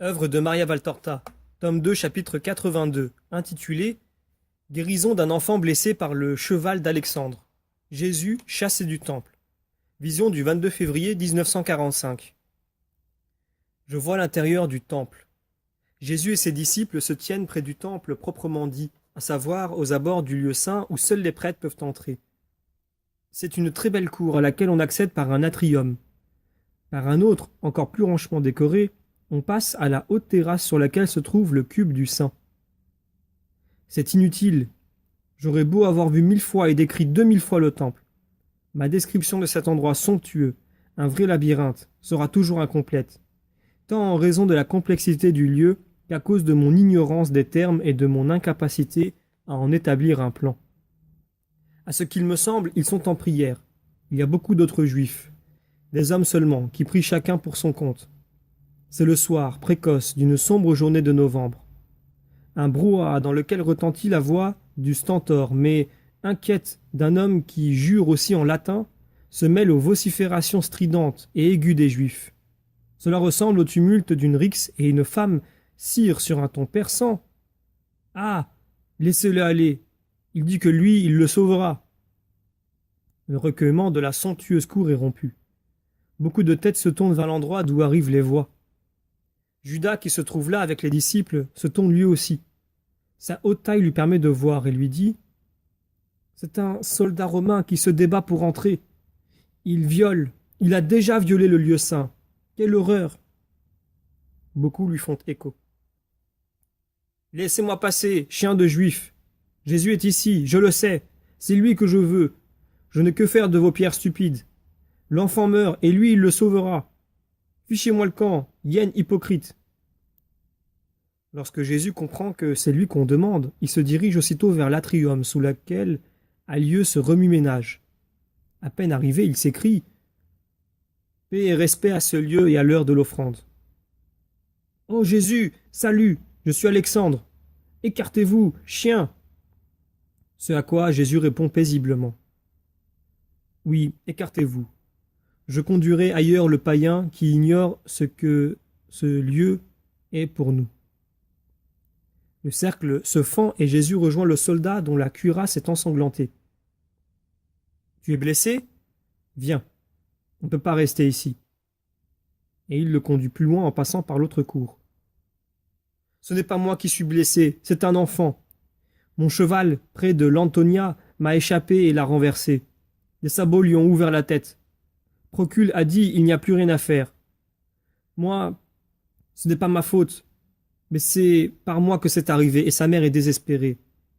Œuvre de Maria Valtorta, tome 2, chapitre 82, intitulé Guérison d'un enfant blessé par le cheval d'Alexandre. Jésus chassé du temple. Vision du 22 février 1945. Je vois l'intérieur du temple. Jésus et ses disciples se tiennent près du temple proprement dit, à savoir aux abords du lieu saint où seuls les prêtres peuvent entrer. C'est une très belle cour à laquelle on accède par un atrium. Par un autre, encore plus richement décoré, on passe à la haute terrasse sur laquelle se trouve le cube du saint. C'est inutile. J'aurais beau avoir vu 1000 fois et décrit 2000 fois le temple. Ma description de cet endroit somptueux, un vrai labyrinthe, sera toujours incomplète, tant en raison de la complexité du lieu qu'à cause de mon ignorance des termes et de mon incapacité à en établir un plan. À ce qu'il me semble, ils sont en prière. Il y a beaucoup d'autres juifs, des hommes seulement, qui prient chacun pour son compte. C'est le soir, précoce, d'une sombre journée de novembre. Un brouhaha dans lequel retentit la voix du stentor, mais inquiète d'un homme qui jure aussi en latin, se mêle aux vociférations stridentes et aiguës des Juifs. Cela ressemble au tumulte d'une rixe et une femme cire sur un ton perçant. « Ah, laissez-le aller. Il dit que lui, il le sauvera. » Le recueillement de la somptueuse cour est rompu. Beaucoup de têtes se tournent vers l'endroit d'où arrivent les voix. Judas, qui se trouve là avec les disciples, se tourne lui aussi. Sa haute taille lui permet de voir et lui dit « C'est un soldat romain qui se débat pour entrer. Il a déjà violé le lieu saint. Quelle horreur !» Beaucoup lui font écho. « Laissez-moi passer, chien de juif. Jésus est ici, je le sais. C'est lui que je veux. Je n'ai que faire de vos pierres stupides. L'enfant meurt et lui il le sauvera. Fichez-moi le camp, hyène hypocrite. » Lorsque Jésus comprend que c'est lui qu'on demande, il se dirige aussitôt vers l'atrium sous lequel a lieu ce remue-ménage. À peine arrivé, il s'écrie « Paix et respect à ce lieu et à l'heure de l'offrande. »« Oh Jésus, salut, je suis Alexandre. Écartez-vous, chien !» Ce à quoi Jésus répond paisiblement « Oui, écartez-vous. Je conduirai ailleurs le païen qui ignore ce que ce lieu est pour nous. » Le cercle se fend et Jésus rejoint le soldat dont la cuirasse est ensanglantée. « Tu es blessé ? Viens, on ne peut pas rester ici. » Et il le conduit plus loin en passant par l'autre cour. « Ce n'est pas moi qui suis blessé, c'est un enfant. Mon cheval, près de l'Antonia, m'a échappé et l'a renversé. Des sabots lui ont ouvert la tête. Procule a dit « il n'y a plus rien à faire. » Moi, ce n'est pas ma faute. Mais c'est par moi que c'est arrivé, et sa mère est désespérée.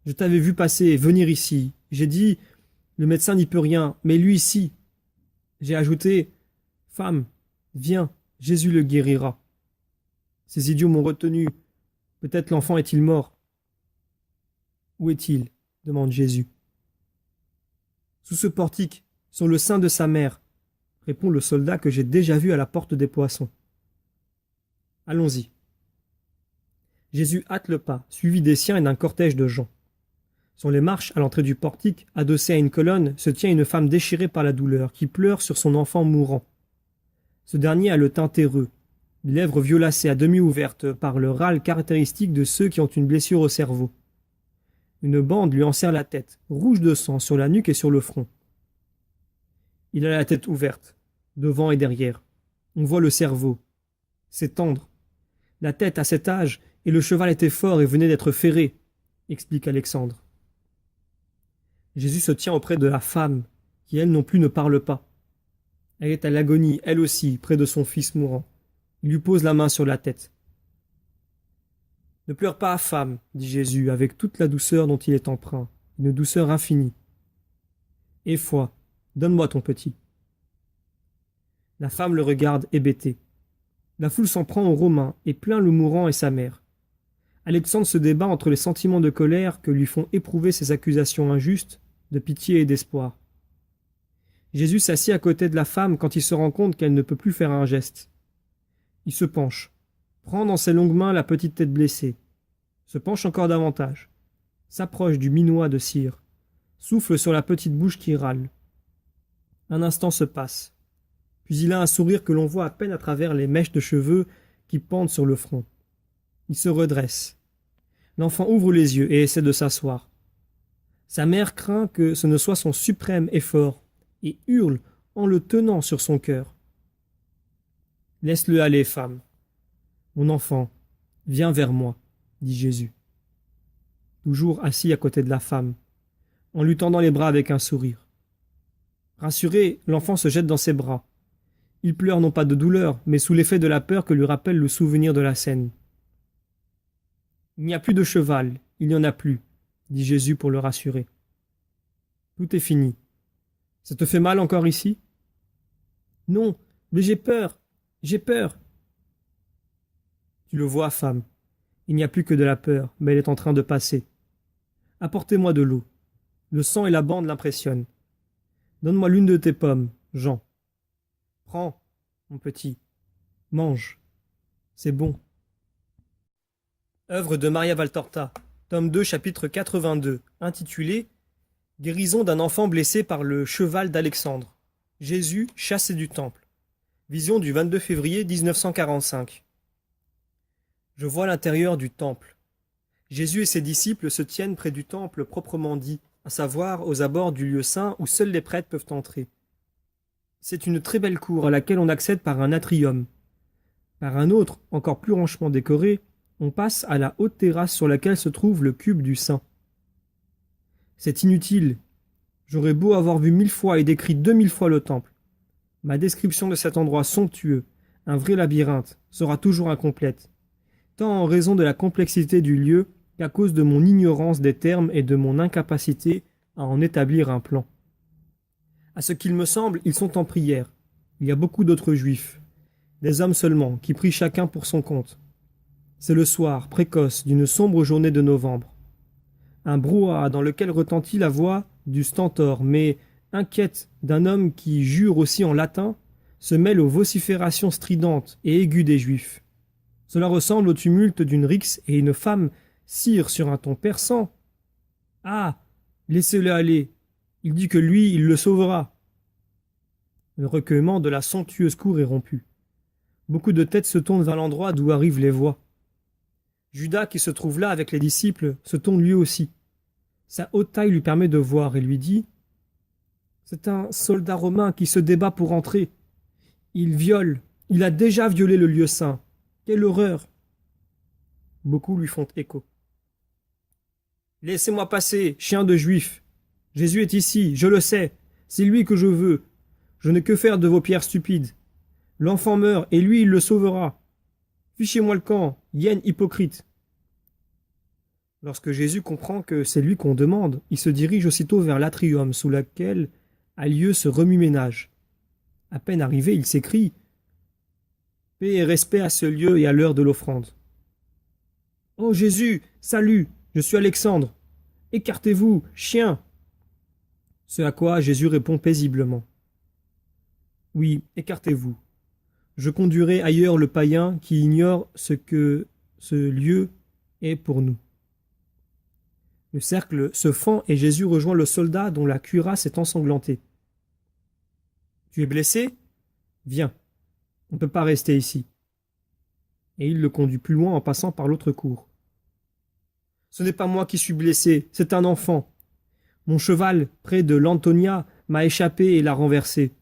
Je t'avais vu passer, venir ici. J'ai dit, le médecin n'y peut rien, mais lui ici. J'ai ajouté, femme, viens, Jésus le guérira. Ces idiots m'ont retenu. Peut-être l'enfant est-il mort. Où est-il ? Demande Jésus. Sous ce portique, sur le sein de sa mère, répond le soldat que j'ai déjà vu à la porte des poissons. Allons-y. Jésus hâte le pas, suivi des siens et d'un cortège de gens. Sur les marches, à l'entrée du portique, adossée à une colonne, se tient une femme déchirée par la douleur, qui pleure sur son enfant mourant. Ce dernier a le teint terreux, les lèvres violacées à demi ouvertes par le râle caractéristique de ceux qui ont une blessure au cerveau. Une bande lui enserre la tête, rouge de sang sur la nuque et sur le front. Il a la tête ouverte, devant et derrière. On voit le cerveau. C'est tendre. La tête à cet âge, et le cheval était fort et venait d'être ferré, explique Alexandre. Jésus se tient auprès de la femme, qui elle non plus ne parle pas. Elle est à l'agonie, elle aussi, près de son fils mourant. Il lui pose la main sur la tête. « Ne pleure pas, femme, dit Jésus, avec toute la douceur dont il est empreint, une douceur infinie. Et foi, donne-moi ton petit. » La femme le regarde hébétée. La foule s'en prend aux Romains et plaint le mourant et sa mère. Alexandre se débat entre les sentiments de colère que lui font éprouver ces accusations injustes, de pitié et d'espoir. Jésus s'assied à côté de la femme quand il se rend compte qu'elle ne peut plus faire un geste. Il se penche, prend dans ses longues mains la petite tête blessée, se penche encore davantage, s'approche du minois de cire, souffle sur la petite bouche qui râle. Un instant se passe. Puis il a un sourire que l'on voit à peine à travers les mèches de cheveux qui pendent sur le front. Il se redresse. L'enfant ouvre les yeux et essaie de s'asseoir. Sa mère craint que ce ne soit son suprême effort et hurle en le tenant sur son cœur. « Laisse-le aller, femme. Mon enfant, viens vers moi, dit Jésus. Toujours assis à côté de la femme, en lui tendant les bras avec un sourire. Rassuré, l'enfant se jette dans ses bras. Il pleure non pas de douleur, mais sous l'effet de la peur que lui rappelle le souvenir de la scène. « Il n'y a plus de cheval, il n'y en a plus, dit Jésus pour le rassurer. Tout est fini. Ça te fait mal encore ici? Non, mais j'ai peur, j'ai peur. Tu le vois, femme. Il n'y a plus que de la peur, mais elle est en train de passer. Apportez-moi de l'eau. Le sang et la bande l'impressionnent. Donne-moi l'une de tes pommes, Jean. Prends, mon petit. Mange. C'est bon. Œuvre de Maria Valtorta, tome 2, chapitre 82, intitulé « Guérison d'un enfant blessé par le cheval d'Alexandre. Jésus chassé du temple. Vision du 22 février 1945. » Je vois l'intérieur du temple. Jésus et ses disciples se tiennent près du temple proprement dit, à savoir aux abords du lieu saint où seuls les prêtres peuvent entrer. C'est une très belle cour à laquelle on accède par un atrium. Par un autre, encore plus richement décoré, on passe à la haute terrasse sur laquelle se trouve le cube du saint. C'est inutile. J'aurais beau avoir vu 1000 fois et décrit 2000 fois le temple. Ma description de cet endroit somptueux, un vrai labyrinthe, sera toujours incomplète, tant en raison de la complexité du lieu qu'à cause de mon ignorance des termes et de mon incapacité à en établir un plan. À ce qu'il me semble, ils sont en prière. Il y a beaucoup d'autres juifs, des hommes seulement, qui prient chacun pour son compte. C'est le soir, précoce, d'une sombre journée de novembre. Un brouhaha dans lequel retentit la voix du stentor, mais inquiète d'un homme qui jure aussi en latin, se mêle aux vociférations stridentes et aiguës des juifs. Cela ressemble au tumulte d'une rixe et une femme cire sur un ton perçant. « Ah, laissez-le aller. Il dit que lui, il le sauvera. » Le recueillement de la somptueuse cour est rompu. Beaucoup de têtes se tournent vers l'endroit d'où arrivent les voix. Judas, qui se trouve là avec les disciples, se tourne lui aussi. Sa haute taille lui permet de voir et lui dit « C'est un soldat romain qui se débat pour entrer. Il viole. Il a déjà violé le lieu saint. Quelle horreur !» Beaucoup lui font écho. « Laissez-moi passer, chien de juif. Jésus est ici, je le sais. C'est lui que je veux. Je n'ai que faire de vos pierres stupides. L'enfant meurt et lui il le sauvera. Fichez-moi le camp, hyène hypocrite. » Lorsque Jésus comprend que c'est lui qu'on demande, il se dirige aussitôt vers l'atrium sous lequel a lieu ce remue-ménage. À peine arrivé, il s'écrie « Paix et respect à ce lieu et à l'heure de l'offrande. »« Oh Jésus, salut, je suis Alexandre. Écartez-vous, chien !» Ce à quoi Jésus répond paisiblement « Oui, écartez-vous. Je conduirai ailleurs le païen qui ignore ce que ce lieu est pour nous. » Le cercle se fend et Jésus rejoint le soldat dont la cuirasse est ensanglantée. « Tu es blessé? Viens, on ne peut pas rester ici. » Et il le conduit plus loin en passant par l'autre cour. « Ce n'est pas moi qui suis blessé, c'est un enfant. Mon cheval, près de l'Antonia, m'a échappé et l'a renversé.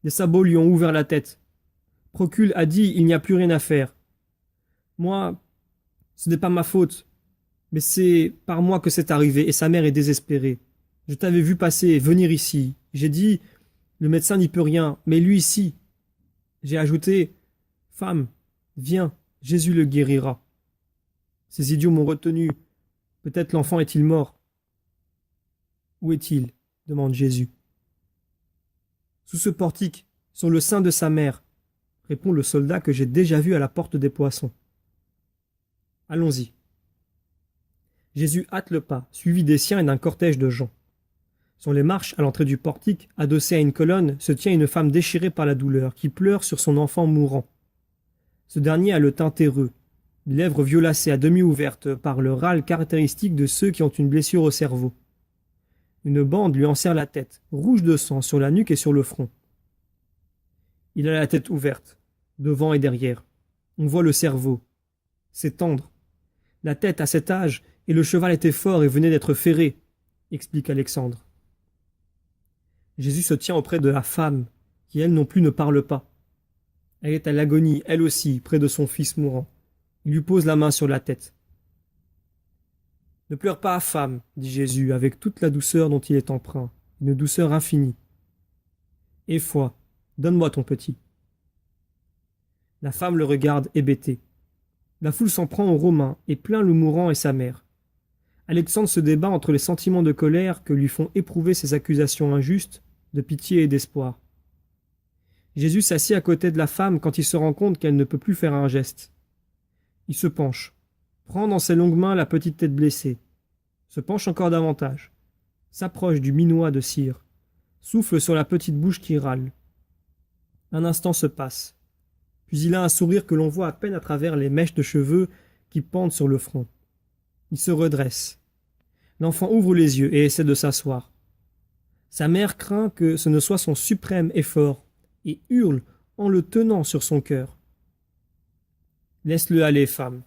Des sabots lui ont ouvert la tête. Procule a dit « il n'y a plus rien à faire. » Moi, ce n'est pas ma faute. Mais c'est par moi que c'est arrivé, et sa mère est désespérée. Je t'avais vu passer, venir ici. J'ai dit, le médecin n'y peut rien, mais lui ici. J'ai ajouté, femme, viens, Jésus le guérira. Ces idiots m'ont retenu. Peut-être l'enfant est-il mort. Où est-il? Demande Jésus. Sous ce portique, sur le sein de sa mère, répond le soldat que j'ai déjà vu à la porte des poissons. Allons-y. Jésus hâte le pas, suivi des siens et d'un cortège de gens. Sur les marches, à l'entrée du portique, adossée à une colonne, se tient une femme déchirée par la douleur, qui pleure sur son enfant mourant. Ce dernier a le teint terreux, les lèvres violacées à demi ouvertes par le râle caractéristique de ceux qui ont une blessure au cerveau. Une bande lui enserre la tête, rouge de sang sur la nuque et sur le front. Il a la tête ouverte, devant et derrière. On voit le cerveau. C'est tendre. La tête à cet âge, et le cheval était fort et venait d'être ferré, explique Alexandre. Jésus se tient auprès de la femme, qui elle non plus ne parle pas. Elle est à l'agonie, elle aussi, près de son fils mourant. Il lui pose la main sur la tête. Ne pleure pas, femme, dit Jésus, avec toute la douceur dont il est empreint, une douceur infinie. Et foi, donne-moi ton petit. La femme le regarde hébétée. La foule s'en prend aux Romains et plaint le mourant et sa mère. Alexandre se débat entre les sentiments de colère que lui font éprouver ces accusations injustes, de pitié et d'espoir. Jésus s'assied à côté de la femme quand il se rend compte qu'elle ne peut plus faire un geste. Il se penche, prend dans ses longues mains la petite tête blessée, se penche encore davantage, s'approche du minois de cire, souffle sur la petite bouche qui râle. Un instant se passe, puis il a un sourire que l'on voit à peine à travers les mèches de cheveux qui pendent sur le front. Il se redresse. L'enfant ouvre les yeux et essaie de s'asseoir. Sa mère craint que ce ne soit son suprême effort et hurle en le tenant sur son cœur. « Laisse-le aller, femme.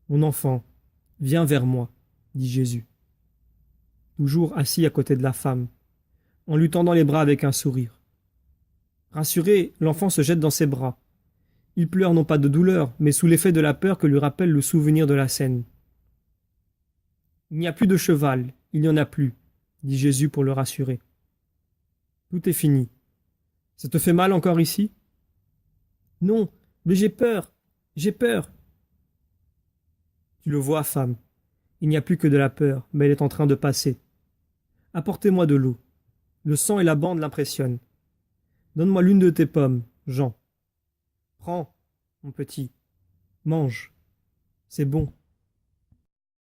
Mon enfant, viens vers moi, dit Jésus. Toujours assis à côté de la femme, en lui tendant les bras avec un sourire. Rassuré, l'enfant se jette dans ses bras. Il pleure non pas de douleur, mais sous l'effet de la peur que lui rappelle le souvenir de la scène. « Il n'y a plus de cheval, il n'y en a plus, dit Jésus pour le rassurer. Tout est fini. Ça te fait mal encore ici? Non, mais j'ai peur, j'ai peur. Tu le vois, femme. Il n'y a plus que de la peur, mais elle est en train de passer. Apportez-moi de l'eau. Le sang et la bande l'impressionnent. Donne-moi l'une de tes pommes, Jean. Prends, mon petit. Mange. C'est bon.